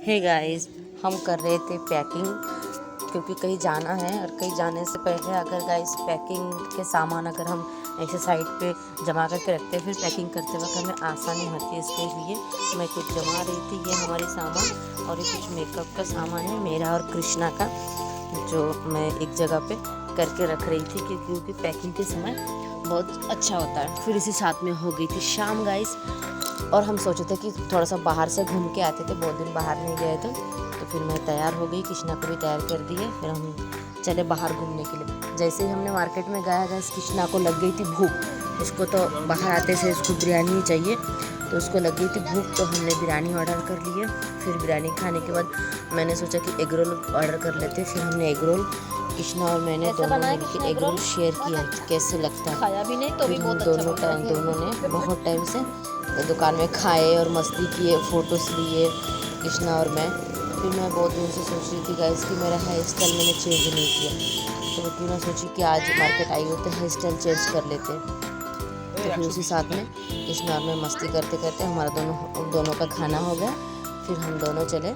Hey guys, हम कर रहे थे पैकिंग क्योंकि कहीं जाना है और कहीं जाने से पहले अगर गाइस पैकिंग के सामान अगर हम ऐसे साइड पे जमा करके रखते हैं फिर पैकिंग करते वक्त हमें आसानी होती है। इसके लिए मैं कुछ जमा रही थी, ये हमारे सामान और ये कुछ मेकअप का सामान है मेरा और कृष्णा का, जो मैं एक जगह पे करके रख रही थी क्योंकि पैकिंग के समय बहुत अच्छा होता है। फिर इसी साथ में हो गई थी शाम गाइस, और हम सोचे थे कि थोड़ा सा बाहर से घूम के आते थे, बहुत दिन बाहर नहीं गए थे। तो फिर मैं तैयार हो गई, कृष्णा को भी तैयार कर दिए, फिर हम चले बाहर घूमने के लिए। जैसे ही हमने मार्केट में गया गैस, कृष्णा को लग गई थी भूख। उसको तो बाहर आते से उसको बिरयानी ही चाहिए, तो उसको लग गई थी भूख, तो हमने बिरयानी ऑर्डर कर लिए। फिर बिरयानी खाने के बाद मैंने सोचा कि एग रोल ऑर्डर कर लेते। फिर हमने एग रोल, कृष्णा और मैंने दोनों मिलकर एग रोल शेयर किया कैसे लगता है। खाया भी नहीं तो भी बहुत अच्छा दोनों ने बहुत टाइम से दुकान में खाए और मस्ती किए, फ़ोटोज़ लिए कृष्णा और मैं। फिर मैं बहुत दिन से सोच रही थी गाइस कि मेरा हेयर स्टाइल मैंने चेंज नहीं किया, तो क्यों ना सोची कि आज मार्केट आई हो तो हेयर स्टाइल चेंज कर लेते। तो फिर उसी साथ में कृष्णा और मैं मस्ती करते करते हमारा दोनों का खाना हो गया। फिर हम दोनों चले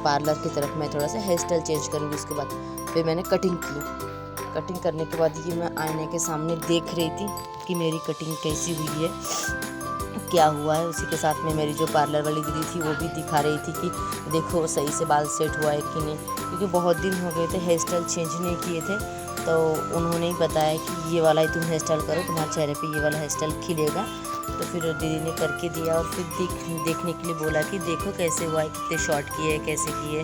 पार्लर की तरफ। मैं थोड़ा सा हेयर स्टाइल चेंज करूँगी उसके बाद। फिर मैंने कटिंग की। कटिंग करने के बाद ये मैं आईने के सामने देख रही थी कि मेरी कटिंग कैसी हुई है, क्या हुआ है। उसी के साथ में मेरी जो पार्लर वाली दीदी थी वो भी दिखा रही थी कि देखो सही से बाल सेट हुआ है कि नहीं, क्योंकि बहुत दिन हो गए थे हेयर स्टाइल चेंज नहीं किए थे। तो उन्होंने ही बताया कि ये वाला ही तुम हेयर स्टाइल करो, तुम्हारे चेहरे पे ये वाला हेयर स्टाइल खिलेगा। तो फिर दीदी ने करके दिया और फिर देखने के लिए बोला कि देखो कैसे हुआ है, कितने शॉर्ट किए, कैसे किए,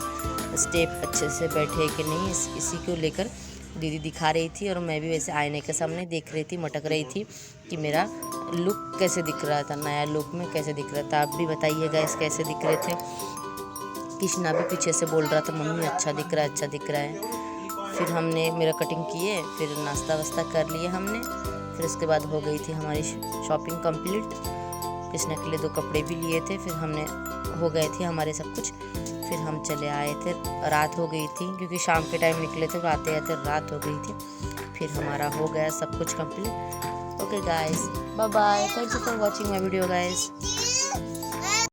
स्टेप अच्छे से बैठे कि नहीं, इसी को लेकर दीदी दिखा रही थी। और मैं भी वैसे आईने के सामने देख रही थी, मटक रही थी कि मेरा लुक कैसे दिख रहा था, नया लुक में कैसे दिख रहा था। आप भी बताइए गाइस कैसे दिख रहे थे। कृष्णा भी पीछे से बोल रहा था मम्मी अच्छा दिख रहा है, अच्छा दिख रहा है। फिर हमने मेरा कटिंग किए, फिर नाश्ता वास्ता कर लिए हमने। फिर उसके बाद हो गई थी हमारी शॉपिंग कंप्लीट। कृष्णा के लिए 2 कपड़े भी लिए थे। फिर हमने हो गए थे हमारे सब कुछ। फिर हम चले आए थे, रात हो गई थी क्योंकि शाम के टाइम निकले थे, आते आते रात हो गई थी। फिर हमारा हो गया सब कुछ complete. Okay guys, bye bye, thank you for watching my video guys.